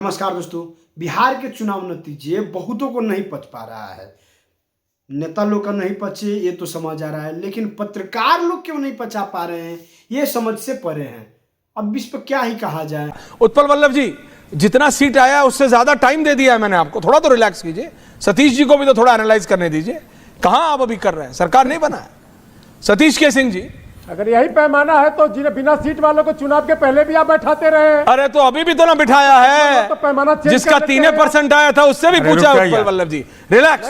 नमस्कार दोस्तों, बिहार के चुनाव नतीजे बहुतों को नहीं पच पा रहा है। नेता लोग का नहीं पचे ये तो समझ आ रहा है, लेकिन पत्रकार लोग क्यों नहीं पचा पा रहे हैं ये समझ से परे हैं। अब इस पर क्या ही कहा जाए। उत्पल वल्लभ जी, जितना सीट आया उससे ज्यादा टाइम दे दिया है मैंने आपको, थोड़ा तो रिलैक्स कीजिए। सतीश जी को भी तो थोड़ा एनालाइज करने दीजिए। कहां आप अभी कर रहे हैं, सरकार नहीं बना है। सतीश के सिंह जी, अगर यही पैमाना है तो जिन्हें बिना सीट वालों को चुनाव के पहले भी आप बैठाते रहे। अरे तो अभी भी तो ना बिठाया है, तो पैमाना चेंज जिसका 3% आया था उससे भी पूछा उत्पल वल्लभ जी। रिलैक्स।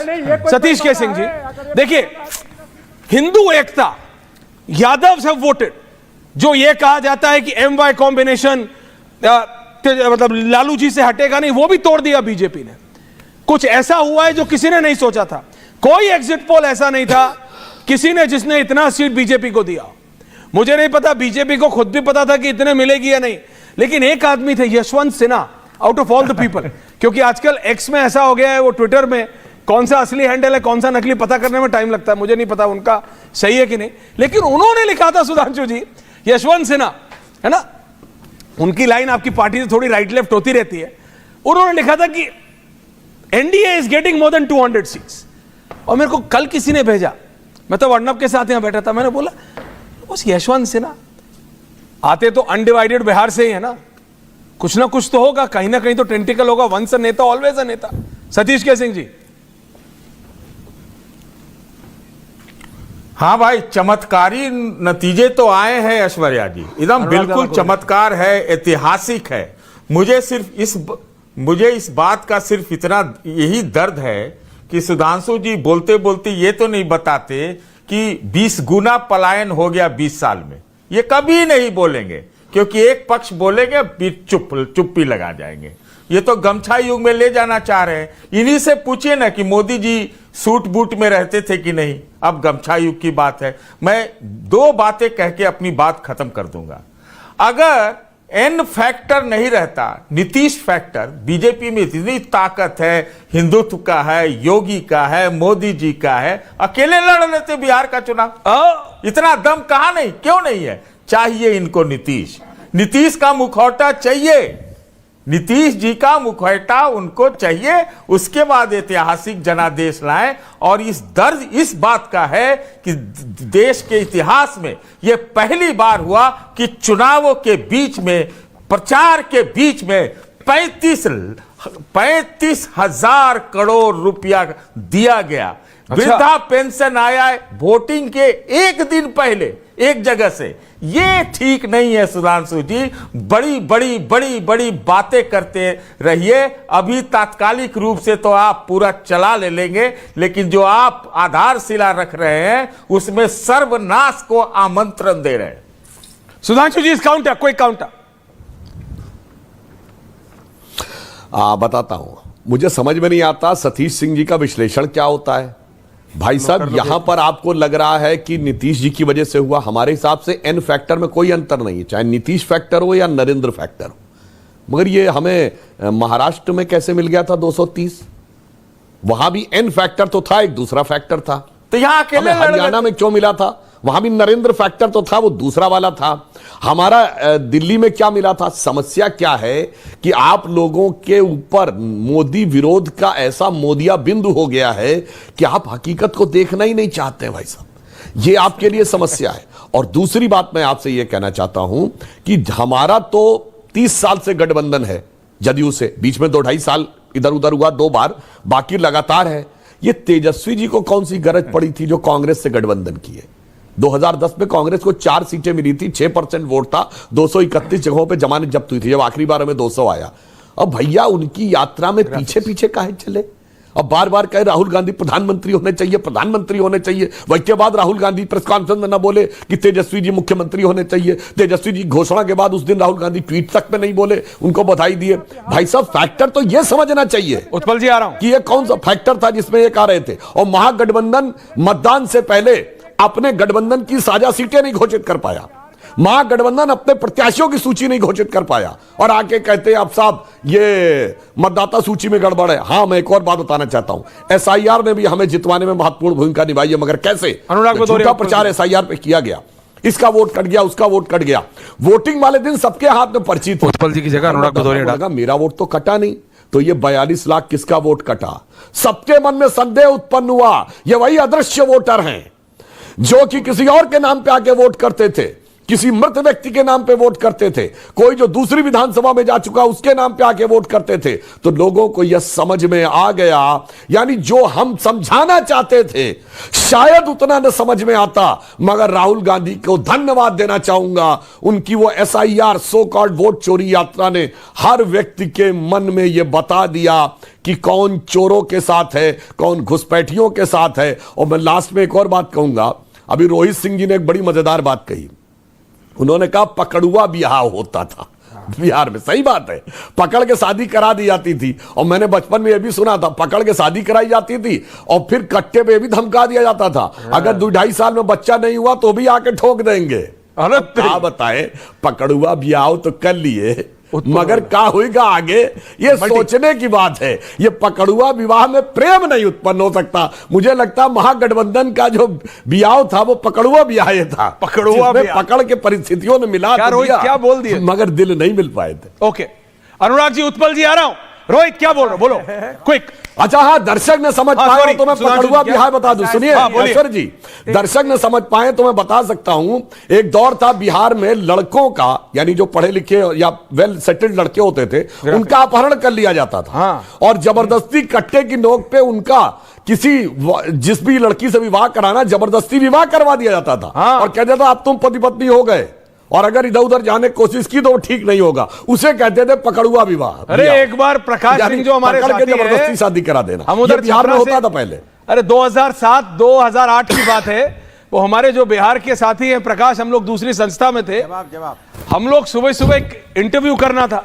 सतीश के सिंह जी, देखिए, हिंदू एकता, यादव हैव वोटेड। जो ये कहा जाता है कि MY कॉम्बिनेशन मतलब लालू जी से हटेगा नहीं, वो भी तोड़ दिया बीजेपी ने। कुछ ऐसा हुआ है जो किसी ने नहीं सोचा था। कोई एग्जिट पोल ऐसा नहीं था किसी ने जिसने इतना सीट बीजेपी को दिया। मुझे नहीं पता, बीजेपी को खुद भी पता था कि इतने मिलेगी या नहीं, लेकिन एक आदमी थे, Yashwant Sinha, out of all the people. क्योंकि आजकल एक्स में ऐसा हो गया है, वो ट्विटर में कौन सा असली हैंडल है कौन सा नकली पता करने में टाइम लगता है। मुझे नहीं पता उनका सही है कि नहीं, लेकिन उन्होंने लिखा था, सुधांशु जी, यशवंत सिन्हा है ना, उनकी लाइन आपकी पार्टी से थोड़ी राइट लेफ्ट होती रहती है। उन्होंने लिखा था कि NDA is getting more than 200 seats. और मेरे को कल किसी ने भेजा, मैं तो अर्नब के साथ यहां बैठा था, मैंने बोला उस यशवंत सिन्हा आते तो अनडिवाइडेड बिहार से ही है ना, कुछ ना कुछ तो होगा, कहीं ना कहीं तो टेंटिकल होगा। वंस अ नेता ऑलवेज अ नेता। सतीश के सिंह जी, हाँ भाई, चमत्कारी नतीजे तो आए हैं ऐश्वर्या जी, एकदम बिल्कुल चमत्कार है, ऐतिहासिक है। मुझे इस बात का सिर्फ इतना यही दर्द है कि सुधांशु जी बोलते बोलते ये तो नहीं बताते कि 20 गुना पलायन हो गया 20 साल में। ये कभी नहीं बोलेंगे, क्योंकि एक पक्ष बोलेंगे चुप्पी लगा जाएंगे। ये तो गमछा युग में ले जाना चाह रहे हैं। इन्हीं से पूछिए ना कि मोदी जी सूट बूट में रहते थे कि नहीं, अब गमछा युग की बात है। मैं 2 बातें कह के अपनी बात खत्म कर दूंगा। अगर N फैक्टर नहीं रहता, नीतीश फैक्टर, बीजेपी में इतनी ताकत है, हिंदुत्व का है, योगी का है, मोदी जी का है, अकेले लड़ लेते बिहार का चुनाव। इतना दम कहां नहीं, क्यों नहीं है? चाहिए इनको नीतीश का मुखौटा चाहिए, नीतीश जी का मुखौटा उनको चाहिए। उसके बाद ऐतिहासिक जनादेश लाएं। और इस बात का है कि देश के इतिहास में यह पहली बार हुआ कि चुनावों के बीच में, प्रचार के बीच में 35,000 करोड़ रुपया दिया गया। वृद्धा पेंशन आया वोटिंग के एक दिन पहले एक जगह से। ये ठीक नहीं है सुधांशु जी। बड़ी बड़ी बड़ी बड़ी बातें करते रहिए। अभी तात्कालिक रूप से तो आप पूरा चला ले लेंगे, लेकिन जो आप आधारशिला रख रहे हैं उसमें सर्वनाश को आमंत्रण दे रहे हैं। सुधांशु जी, इस काउंटर कोई काउंटर बताता हूं। मुझे समझ में नहीं आता सतीश सिंह जी का विश्लेषण क्या होता है। भाई साहब, यहां पर आपको लग रहा है कि नीतीश जी की वजह से हुआ। हमारे हिसाब से N फैक्टर में कोई अंतर नहीं है, चाहे नीतीश फैक्टर हो या नरेंद्र फैक्टर हो। मगर ये हमें महाराष्ट्र में कैसे मिल गया था 230? वहां भी N फैक्टर तो था, एक दूसरा फैक्टर था। तो यहां अकेले हरियाणा में क्यों मिला था? वहां भी नरेंद्र फैक्टर तो था, वो दूसरा वाला था। हमारा दिल्ली में क्या मिला था? समस्या क्या है कि आप लोगों के ऊपर मोदी विरोध का ऐसा मोदिया बिंदु हो गया है कि आप हकीकत को देखना ही नहीं चाहते हैं भाई साहब। ये आपके लिए समस्या है। और दूसरी बात मैं आपसे यह कहना चाहता हूं कि हमारा तो 30 साल से गठबंधन है जदयू से, बीच में 2-2.5 साल इधर उधर हुआ 2 बार, बाकी लगातार है। ये तेजस्वी जी को कौन सी गरज पड़ी थी जो कांग्रेस से गठबंधन की है? 2010 में कांग्रेस को 4 सीटें मिली थी, 6% वोट था, 231 जगहों पे जमानत जब्त हुई थी, जब आखिरी बार हमें 200 आया। अब भैया उनकी यात्रा में पीछे पीछे काहे चले? अब बार बार कहे राहुल गांधी प्रधानमंत्री होने चाहिए, प्रधानमंत्री होने चाहिए। उसके बाद राहुल गांधी प्रेस कॉन्फ्रेंस में ना बोले कि तेजस्वी जी मुख्यमंत्री होने चाहिए। तेजस्वी जी घोषणा के बाद उस दिन राहुल गांधी ट्वीट तक में नहीं बोले, उनको बधाई दिए। भाई साहब, फैक्टर तो यह समझना चाहिए, उत्पल जी आ रहा हूं, कि यह कौन सा फैक्टर था जिसमें ये कह रहे थे। और महागठबंधन मतदान से पहले अपने गठबंधन की साझा सीटें नहीं घोषित कर पाया, महागठबंधन अपने प्रत्याशियों की सूची नहीं घोषित कर पाया, और आके कहते हैं आप साहब ये मतदाता सूची में गड़बड़ है। हां, मैं एक और बात बताना चाहता हूं, SIR ने भी हमें जितवाने में महत्वपूर्ण भूमिका निभाई है, मगर कैसे? झूठा प्रचार SIR पे किया गया इसका वोट कट गया, उसका वोट कट गया। वोटिंग वाले दिन सबके हाथ में पर्ची थी। उत्पल जी की जगह अनुराग भदौरिया डाला। मेरा वोट तो कटा नहीं, तो ये 42 लाख किसका वोट कटा? सबके मन में संदेह उत्पन्न हुआ, ये वही अदृश्य वोटर हैं जो कि किसी और के नाम पे आके वोट करते थे, किसी मृत व्यक्ति के नाम पे वोट करते थे, कोई जो दूसरी विधानसभा में जा चुका उसके नाम पे आके वोट करते थे। तो लोगों को यह समझ में आ गया, यानी जो हम समझाना चाहते थे शायद उतना न समझ में आता, मगर राहुल गांधी को धन्यवाद देना चाहूंगा। उनकी वो SIR सो कॉल्ड वोट चोरी यात्रा ने हर व्यक्ति के मन में यह बता दिया कि कौन चोरों के साथ है, कौन घुसपैठियों के साथ है। और मैं लास्ट में एक और बात कहूंगा, अभी रोहित सिंह जी ने एक बड़ी मजेदार बात कही। उन्होंने कहा पकड़ुआ ब्याह होता था बिहार में। सही बात है, पकड़ के शादी करा दी जाती थी। और मैंने बचपन में यह भी सुना था, पकड़ के शादी कराई जाती थी और फिर कट्टे पे भी धमका दिया जाता था, अगर 2-2.5 साल में बच्चा नहीं हुआ तो भी आके ठोक देंगे। क्या बताए, पकड़ुआ ब्याह तो कर लिए, मगर क्या होगा आगे ये सोचने की बात है। ये पकड़ुआ विवाह में प्रेम नहीं उत्पन्न हो सकता। मुझे लगता महागठबंधन का जो ब्याह था वो पकड़ुआ ब्याह था, पकड़ुआ पकड़ के परिस्थितियों ने मिला क्या बोल दिया, मगर दिल नहीं मिल पाए थे। ओके अनुराग जी, उत्पल जी आ रहा हूं। रोहित क्या बोल रहे हो, बोलो क्विक। अच्छा हाँ, दर्शक ने समझ पाए तो मैं पकड़ुआ बिहार बता दूं। सुनिए ईश्वर जी, दर्शक ने समझ पाए तो मैं बता सकता हूं। एक दौर था बिहार में लड़कों का, यानी जो पढ़े लिखे या वेल सेटल्ड लड़के होते थे, उनका अपहरण कर लिया जाता था और जबरदस्ती कट्टे की नोक पे उनका किसी जिस भी लड़की से विवाह कराना, जबरदस्ती विवाह करवा दिया जाता था और कहते था अब तुम पति पत्नी हो गए, और अगर इधर उधर जाने की कोशिश की तो वो ठीक नहीं होगा। उसे कहते थे पकड़ुआ विवाह। अरे एक बार प्रकाश सिंह जो हमारे साथी हैं, जबरदस्ती शादी करा देना, हम उधर बिहार में होता था पहले। अरे 2007-2008 की बात है। वो हमारे जो बिहार के साथी हैं प्रकाश, हम लोग दूसरी संस्था में थे। हम लोग सुबह सुबह इंटरव्यू करना था।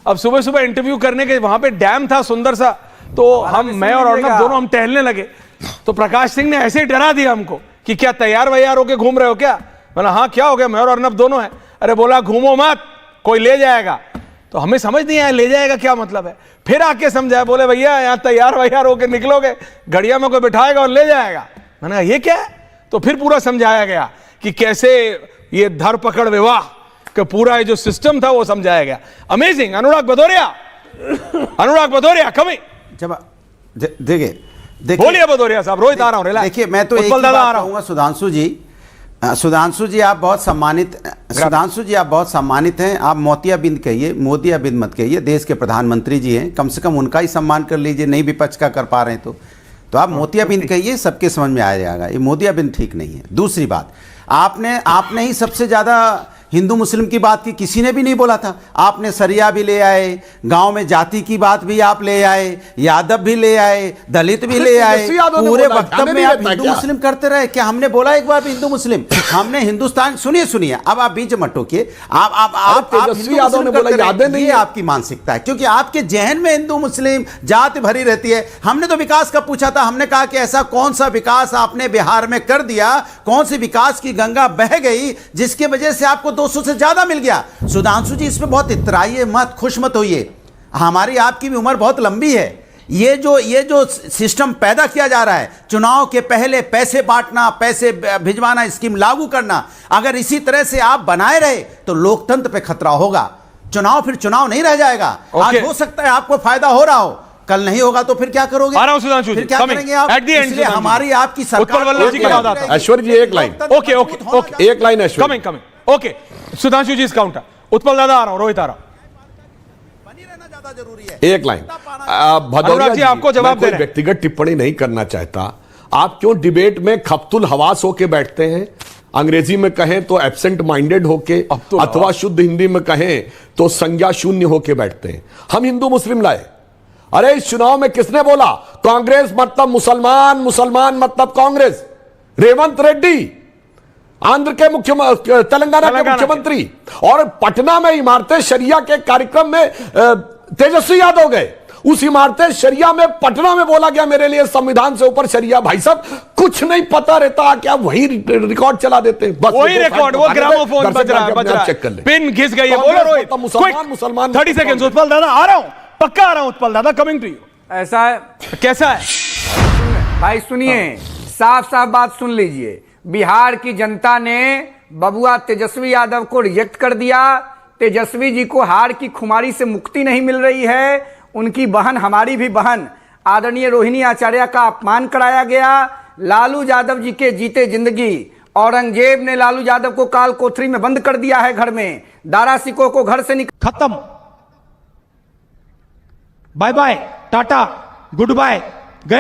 अब सुबह सुबह इंटरव्यू करने के वहां पे डैम था सुंदर सा, तो मैं और अर्नब दोनों हम टहलने लगे। तो प्रकाश सिंह ने ऐसे ही डरा दिया हमको कि क्या तैयार वैयार होके घूम रहे हो क्या? मैंने हाँ क्या हो गया, मैं और अर्नब दोनों हैं। अरे बोला घूमो मत, कोई ले जाएगा। तो हमें समझ नहीं आया ले जाएगा क्या मतलब है। फिर आके समझाया, बोले भैया यहाँ तैयार वैयार होके निकलोगे, गड़िया में कोई बिठाएगा और ले जाएगा। मैंने कहा ये क्या है? तो फिर पूरा समझाया गया कि कैसे ये धर पकड़ विवाह का पूरा जो सिस्टम था वो समझाया गया। अमेजिंग। अनुराग भदौरिया, अनुराग भदौरिया कमिंग। जब देखिए बोलिए भदौरिया साहब। रोहित आ रहा हूँ। देखिए मैं तो एक बात कहूंगा, सुधांशु जी आप बहुत सम्मानित हैं। आप मोतियाबिंद कहिए, मोतियाबिंद मत कहिए। देश के प्रधानमंत्री जी हैं, कम से कम उनका ही सम्मान कर लीजिए। नहीं विपक्ष का कर पा रहे हैं तो आप मोतियाबिंद कहिए, सबके समझ में आ जाएगा। ये मोतियाबिंद ठीक नहीं है। दूसरी बात, आपने ही सबसे ज्यादा हिंदू मुस्लिम की बात की, किसी ने भी नहीं बोला था। आपने सरिया भी ले आए, गांव में जाति की बात भी आप ले आए, यादव भी ले आए, दलित भी ले आए। पूरे वक्तव्य में आप हिंदू मुस्लिम करते रहे। क्या हमने बोला एक बार भी हिंदू मुस्लिम? हमने हिंदुस्तान, सुनिए अब आप बीच मत टोकिए। आप तेजस्वी यादव ने बोला यादें नहीं, आपकी मानसिकता है, क्योंकि आपके जहन में हिंदू मुस्लिम जाति भरी रहती है। हमने तो विकास का पूछा था। हमने कहा कि ऐसा कौन सा विकास आपने बिहार में कर दिया, कौन सी विकास की गंगा बह गई जिसकी वजह से आपको 200 से ज्यादा मिल गया। सुधांशु जी इसमें बहुत इतराइए मत, खुश मत होइए। हमारी आपकी भी उम्र बहुत लंबी है। ये जो सिस्टम पैदा किया जा रहा है, चुनाव के पहले पैसे बांटना, पैसे भिजवाना, स्कीम लागू करना, अगर इसी तरह से आप बनाए रहे तो लोकतंत्र पे खतरा होगा। चुनाव फिर चुनाव नहीं रह जाएगा। आज हो सकता है आपको फायदा हो रहा हो, कल नहीं होगा तो फिर क्या करोगे? आ रहा हूं सुधांशु जी, फिर क्या करेंगे आप? इसलिए हमारी आपकी सरकार। ऐश्वर्य जी एक लाइन। ओके एक लाइन ऐश्वर्य। कमिंग। ओके सुधांशु जी इस काउंटर। उत्पल दादा आ रहा हूं, रोहित आ रहा हूं। एक लाइन। भदौरिया जी आपको जवाब दे रहे हैं। व्यक्तिगत टिप्पणी नहीं करना चाहता। आप क्यों डिबेट में खप्तुल हवास होके बैठते हैं? अंग्रेजी में कहें तो एब्सेंट माइंडेड होके, अथवा शुद्ध हिंदी में कहें तो संज्ञा शून्य होके बैठते हैं। हम हिंदू मुस्लिम लाए। अरे इस चुनाव में किसने बोला कांग्रेस मतलब मुसलमान, मुसलमान मतलब कांग्रेस? रेवंत रेड्डी, आंध्र के मुख्यमंत्री, तेलंगाना के मुख्यमंत्री, और पटना में इमारतें शरिया के कार्यक्रम में तेजस्वी यादव गए। उस इमारतें शरिया में पटना में बोला गया मेरे लिए संविधान से ऊपर शरिया। भाई साहब कुछ नहीं पता रहता क्या? वही रिकॉर्ड चला देते हैं, बस वही रिकॉर्ड, वो ग्रामोफोन बज रहा है, चेक कर ले। पिन घिस गई है। बोलो रोहित, मुसलमान 30 सेकंड्स। उत्पल दादा आ रहा हूं, पक्का आ रहा हूं। उत्पल दादा कमिंग टू यू। ऐसा है, कैसा है भाई सुनिए, साफ साफ बात सुन लीजिए। बिहार की जनता ने बबुआ तेजस्वी यादव को रिजेक्ट कर दिया। तेजस्वी जी को हार की खुमारी से मुक्ति नहीं मिल रही है। उनकी बहन, हमारी भी बहन आदरणीय रोहिणी आचार्य का अपमान कराया गया। लालू यादव जी के जीते जिंदगी औरंगजेब ने लालू यादव को काल कोठरी में बंद कर दिया है, घर में। दारा सिकों को घर से खत्म, bye bye, tata, good bye.